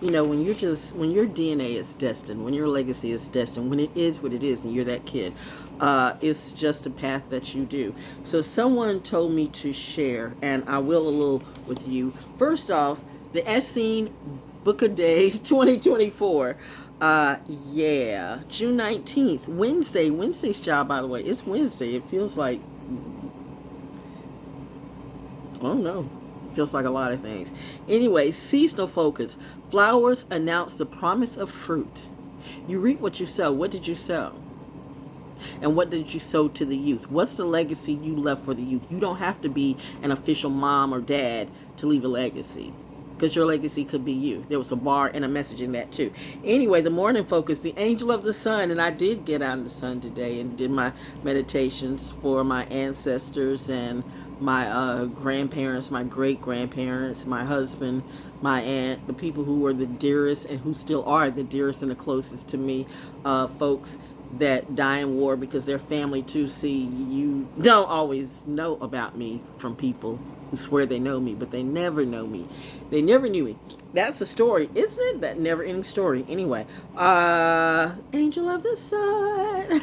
You know, when your DNA is destined, when your legacy is destined, when it is what it is, and you're that kid, it's just a path that you do. So someone told me to share, and I will a little with you. First off, the Essene Book of Days 2024. Yeah, June 19th, Wednesday. Wednesday's job, by the way, it's Wednesday. It feels like, I don't know. Feels like a lot of things. Anyway, seasonal focus. Flowers announce the promise of fruit. You reap what you sow. What did you sow? And what did you sow to the youth? What's the legacy you left for the youth? You don't have to be an official mom or dad to leave a legacy, because your legacy could be you. There was a bar and a message in that too. Anyway, the morning focus, the angel of the sun. And I did get out in the sun today and did my meditations for my ancestors and my grandparents, my great grandparents, my husband, my aunt, the people who were the dearest and who still are the dearest and the closest to me, folks that die in war, because their family too. See, you don't always know about me from people who swear they know me, but they never know me. They never knew me. That's a story, isn't it? That never ending story. Anyway, angel of the sun.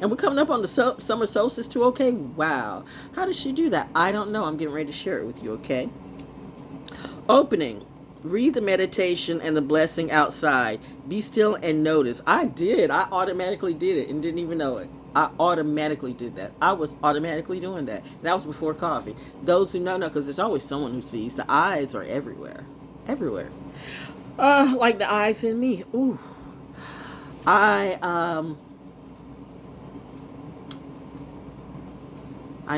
And we're coming up on the summer solstice too. Okay, wow. How did she do that? I don't know. I'm getting ready to share it with you, okay? Opening. Read the meditation and the blessing outside. Be still and notice. I did. I automatically did it and didn't even know it. I automatically did that. I was automatically doing that. That was before coffee. Those who know, because there's always someone who sees. The eyes are everywhere. Everywhere. Like the eyes in me. Ooh. I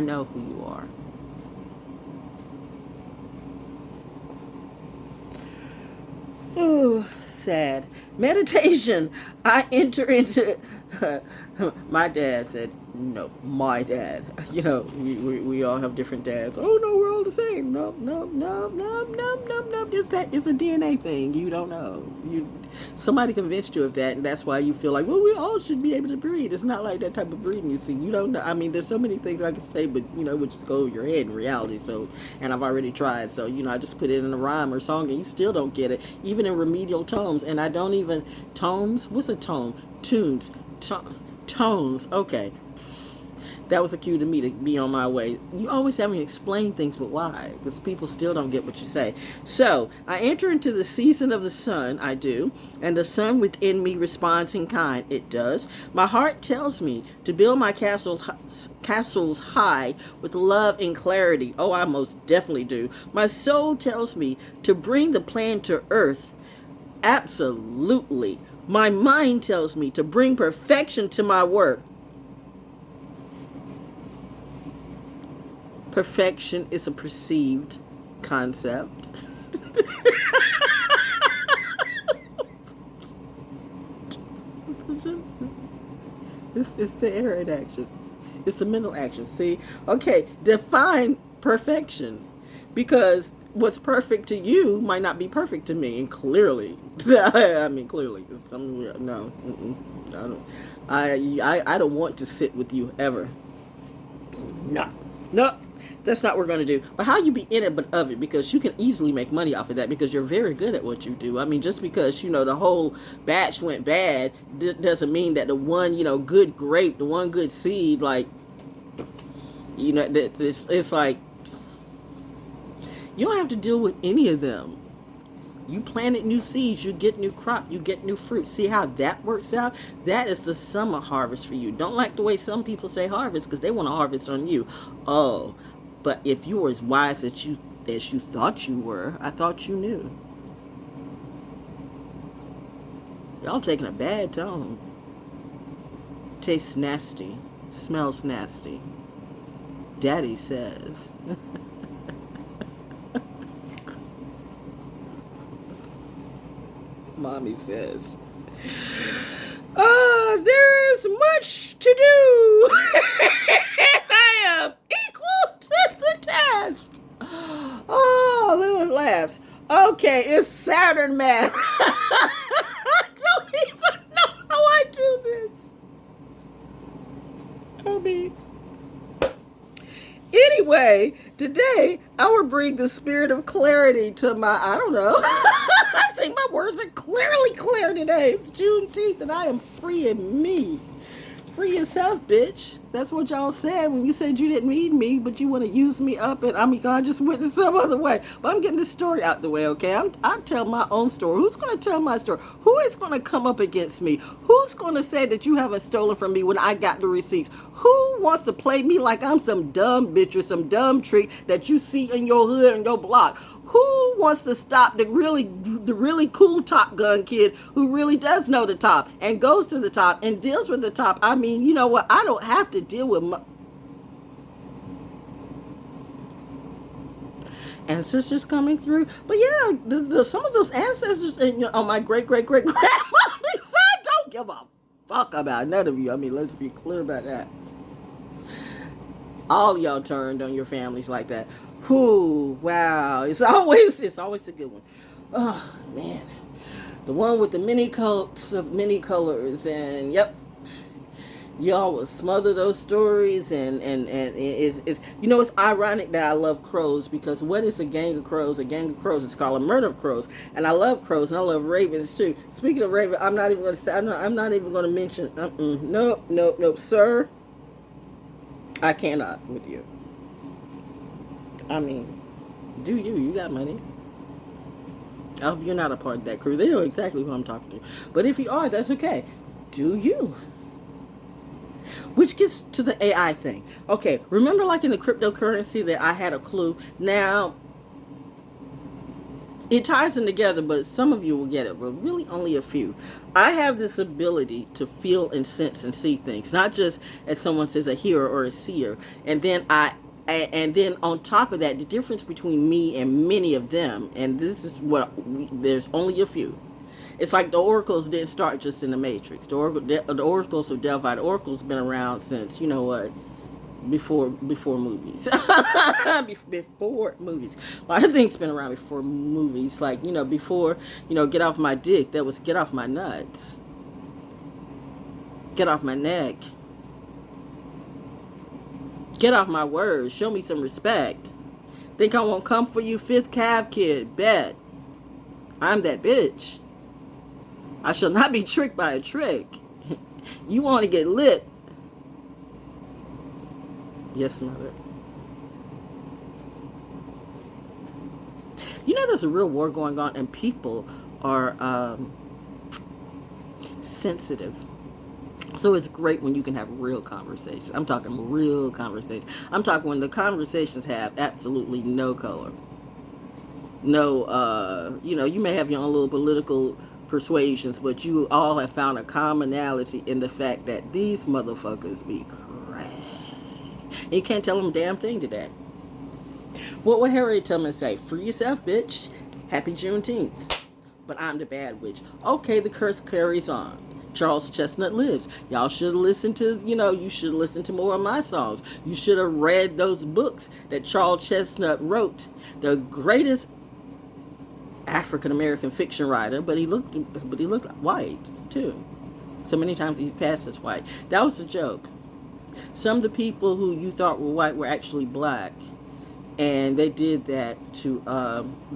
know who you are. Ooh, sad. Meditation. I enter into. My dad said, no, my dad. You know, we all have different dads. Oh, no, we're all the same. No, no, no, no, no, no, no. It's a DNA thing. You don't know. Somebody convinced you of that, and that's why you feel like, well, we all should be able to breed. It's not like that type of breeding, you see. You don't know. I mean, there's so many things I could say, but, it would just go over your head in reality. So, and I've already tried. So, I just put it in a rhyme or song, and you still don't get it, even in remedial tomes. And I don't even, tomes? What's a tome? Tunes. Tones. Okay. That was a cue to me to be on my way. You always have me explain things, but why? Because people still don't get what you say. So, I enter into the season of the sun, I do, and the sun within me responds in kind. It does. My heart tells me to build my castles high with love and clarity. Oh, I most definitely do. My soul tells me to bring the plan to earth. Absolutely. My mind tells me to bring perfection to my work. Perfection is a perceived concept. It's the error action. It's the mental action. See? Okay, define perfection. Because what's perfect to you might not be perfect to me. And clearly, I mean, clearly. No. I don't want to sit with you ever. No. That's not what we're going to do. But how you be in it but of it, because you can easily make money off of that, because you're very good at what you do. I mean, just because, the whole batch went bad doesn't mean that the one, good grape, the one good seed, like, it's like, you don't have to deal with any of them. You planted new seeds, you get new crop, you get new fruit. See how that works out? That is the summer harvest for you. Don't like the way some people say harvest, because they want to harvest on you. Oh, but if you were as wise as you thought you were, I thought you knew. Y'all taking a bad tone. Tastes nasty. Smells nasty. Daddy says. Mommy says. There is much to do. I am equal to the task. Oh, little laughs. Okay, it's Saturn math. I don't even know how I do this. I mean, anyway, Today, I will bring the spirit of clarity to my, I don't know. I think my words are clearly clear today. It's Juneteenth and I am free in me. Free yourself, bitch. That's what y'all said when you said you didn't need me, but you want to use me up, and I mean, God just went in some other way. But I'm getting this story out the way, okay? I'm telling my own story. Who's going to tell my story? Who is going to come up against me? Who's going to say that you haven't stolen from me when I got the receipts? Who wants to play me like I'm some dumb bitch or some dumb trick that you see in your hood and your block? Who wants to stop the really cool Top Gun kid who really does know the top and goes to the top and deals with the top? I mean, you know what? I don't have to deal with my ancestors coming through. But yeah, some of those ancestors on my great-great-great-grandmother's side don't give a fuck about none of you. I mean, let's be clear about that. All y'all turned on your families like that. Whoo, wow. It's always a good one. Oh, man. The one with the many coats of many colors. And, yep, y'all will smother those stories. And it's it's ironic that I love crows, because what is a gang of crows? A gang of crows is called a murder of crows. And I love crows, and I love ravens, too. Speaking of ravens, I'm not even going to say, I'm not even going to mention, nope, sir. I cannot with you. I mean, do you? You got money. I hope you're not a part of that crew. They know exactly who I'm talking to. But if you are, that's okay. Do you? Which gets to the AI thing. Okay, remember like in the cryptocurrency that I had a clue? Now, it ties them together, but some of you will get it, but really only a few. I have this ability to feel and sense and see things, not just as someone says a hearer or a seer. And then on top of that, the difference between me and many of them, and this is there's only a few. It's like the oracles didn't start just in the Matrix. The oracles of Delphi, the oracles been around since, you know what, before movies. Before movies. A lot of things been around before movies. Like, before, get off my dick, that was get off my nuts. Get off my neck. Get off my words. Show me some respect. Think I won't come for you, 5th Cav kid? Bet. I'm that bitch. I shall not be tricked by a trick. You want to get lit? Yes, mother. There's a real war going on, and people are sensitive. So it's great when you can have real conversations. I'm talking real conversations. I'm talking when the conversations have absolutely no color. No, you may have your own little political persuasions, but you all have found a commonality in the fact that these motherfuckers be crazy. And you can't tell them a damn thing to that. What would Harriet Tubman say? Free yourself, bitch. Happy Juneteenth. But I'm the bad witch. Okay, the curse carries on. Charles Chesnutt lives. Y'all should listen to, you should listen to more of my songs. You should have read those books that Charles Chesnutt wrote. The greatest African-American fiction writer, but he looked white, too. So many times he's passed as white. That was a joke. Some of the people who you thought were white were actually black. And they did that to,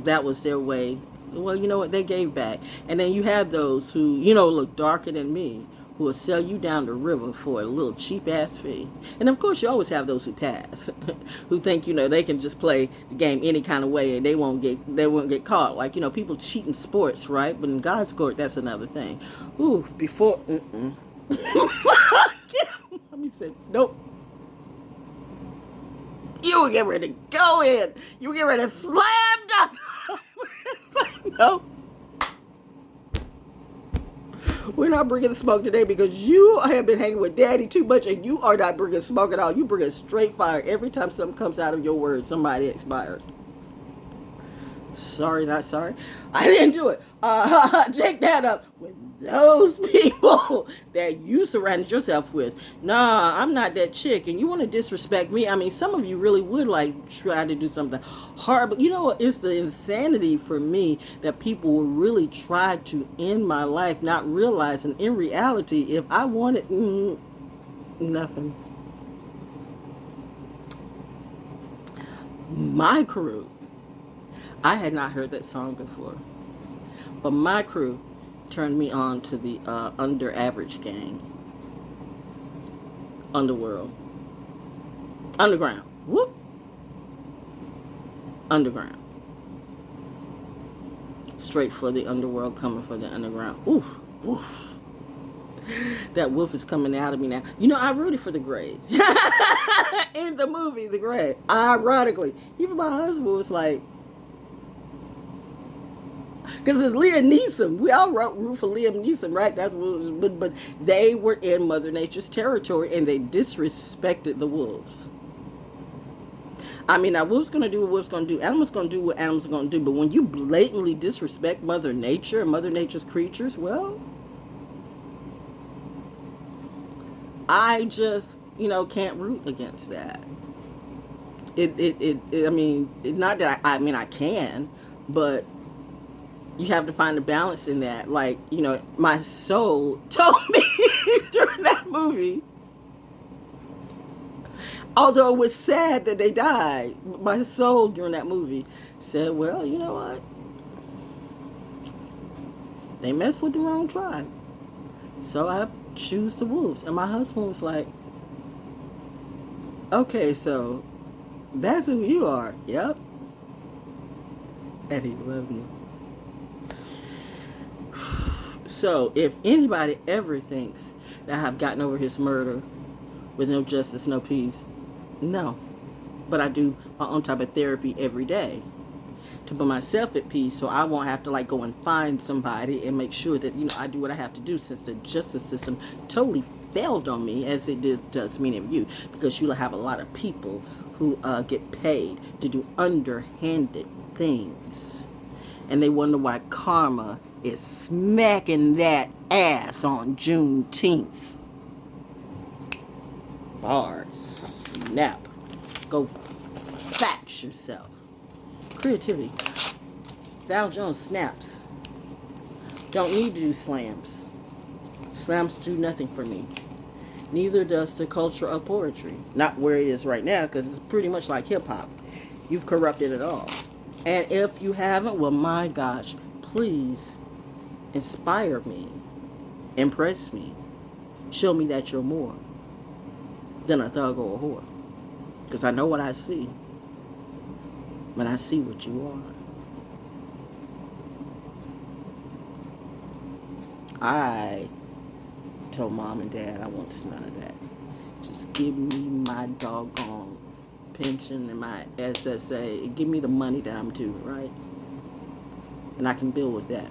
that was their way. Well, you know what? They gave back. And then you have those who, look darker than me, who will sell you down the river for a little cheap-ass fee. And, of course, you always have those who pass, who think, they can just play the game any kind of way and they won't get caught. Like, people cheat in sports, right? But in God's court, that's another thing. Ooh, before... Let me say, nope. You were getting ready to go in. You were getting ready to slam dunk. No. We're not bringing the smoke today because you have been hanging with Daddy too much, and you are not bringing smoke at all. You bring a straight fire. Every time something comes out of your words, somebody expires. Sorry, not sorry. I didn't do it. Take that up with those people that you surrounded yourself with. Nah, I'm not that chick, and you want to disrespect me. I mean, some of you really would try to do something hard, but you know what? It's the insanity for me that people will really try to end my life, not realizing in reality, if I wanted nothing. My crew, I had not heard that song before, but my crew turned me on to the Under Average gang. Underworld. Underground. Whoop. Underground. Straight for the underworld, coming for the underground. Oof. Woof. That wolf is coming out of me now. You know, I rooted for the Greys. In the movie, The Grey. Ironically. Even my husband was like, because it's Liam Neeson. We all root for Liam Neeson, right? That's what it was, but they were in Mother Nature's territory and they disrespected the wolves. I mean, now wolves gonna do what wolves gonna do. Animals gonna do what animals are gonna do. But when you blatantly disrespect Mother Nature and Mother Nature's creatures, well, I just, can't root against that. I mean, not that I mean, I can, but you have to find a balance in that. Like, my soul told me during that movie, although it was sad that they died, my soul during that movie said, well, you know what? They messed with the wrong tribe. So I choose the wolves. And my husband was like, okay, so that's who you are. Yep. And he loved me. So if anybody ever thinks that I've gotten over his murder with no justice, no peace, no. But I do my own type of therapy every day to put myself at peace, so I won't have to go and find somebody and make sure that I do what I have to do, since the justice system totally failed on me, as it does many of you, because you'll have a lot of people who get paid to do underhanded things, and they wonder why karma is smacking that ass on Juneteenth. Bars. Snap. Go fax yourself. Creativity. Val Jones snaps. Don't need to do slams. Slams do nothing for me. Neither does the culture of poetry. Not where it is right now, because it's pretty much like hip-hop. You've corrupted it all. And if you haven't, well, my gosh, please inspire me. Impress me. Show me that you're more than a thug or a whore. Because I know what I see when I see what you are. I told mom and dad I want none of that. Just give me my doggone pension and my SSA. Give me the money that I'm due, right? And I can build with that.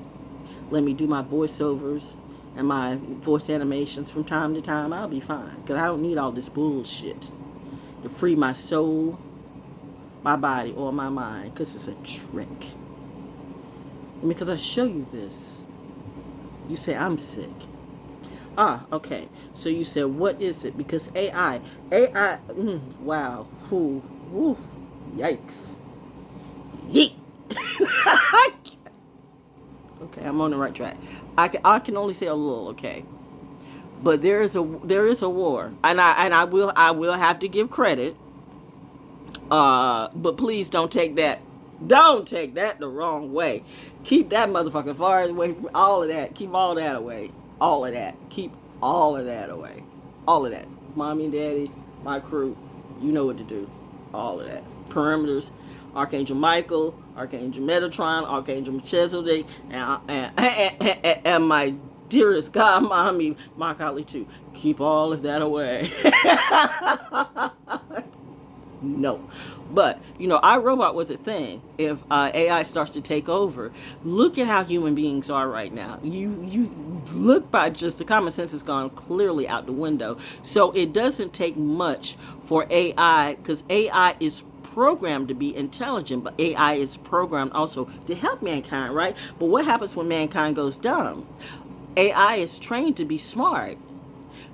Let me do my voiceovers and my voice animations from time to time. I'll be fine. Because I don't need all this bullshit to free my soul, my body, or my mind. Because it's a trick. And because I show you this, you say, I'm sick. Okay. So you said, what is it? Because AI, wow. Whoo, yikes. Yeet. Okay, I'm on the right track. I can only say a little, okay. But there is a war, and I will have to give credit. But please don't take that the wrong way. Keep that motherfucker far away from all of that. Keep all that away. All of that. Keep all of that away. All of that. Mommy and daddy, my crew, you know what to do. All of that. Perimeters. Archangel Michael, Archangel Metatron, Archangel Chesnutt, and my dearest God, Mommy, my Kali too. Keep all of that away. No. But, iRobot was a thing. If AI starts to take over, look at how human beings are right now. You look by just the common sense has gone clearly out the window. So it doesn't take much for AI, because AI is programmed to be intelligent, but AI is programmed also to help mankind, right? But what happens when mankind goes dumb? AI is trained to be smart.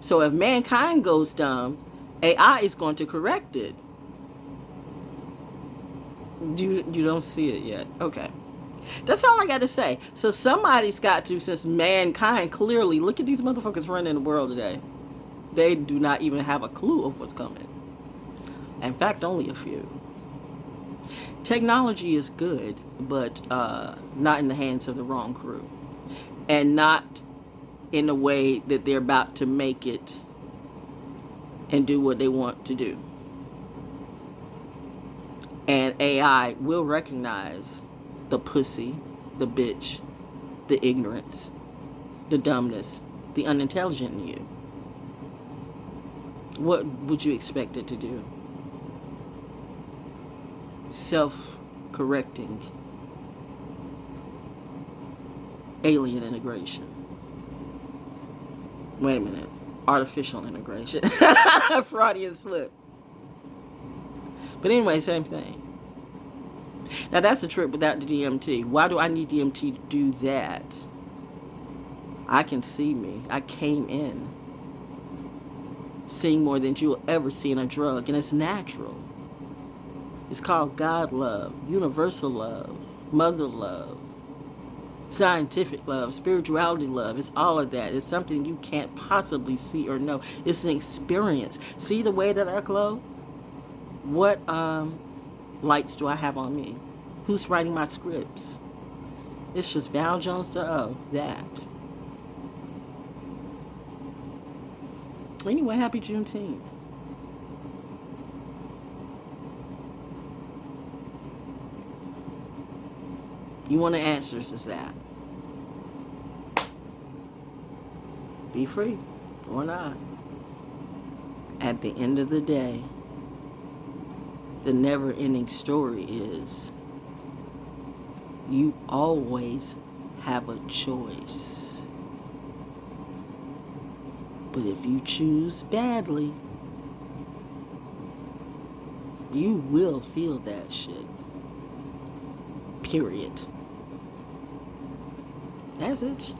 So if mankind goes dumb, AI is going to correct it. You don't see it yet. Okay. That's all I got to say. So somebody's got to, since mankind clearly, look at these motherfuckers running the world today. They do not even have a clue of what's coming. In fact, only a few. Technology is good, but not in the hands of the wrong crew. And not in the way that they're about to make it and do what they want to do. And AI will recognize the pussy, the bitch, the ignorance, the dumbness, the unintelligent in you. What would you expect it to do? Self-correcting alien integration. Wait a minute. Artificial integration. Freudian slip. But anyway, same thing. Now that's the trick without the DMT. Why do I need DMT to do that? I can see me. I came in seeing more than you'll ever see in a drug, and it's natural. It's called God love, universal love, mother love, scientific love, spirituality love. It's all of that. It's something you can't possibly see or know. It's an experience. See the way that I glow? What lights do I have on me? Who's writing my scripts? It's just ValJonesDaO, that. Anyway, happy Juneteenth. You want the answers to that. Be free or not. At the end of the day, the never-ending story is you always have a choice. But if you choose badly, you will feel that shit. Period. That's it.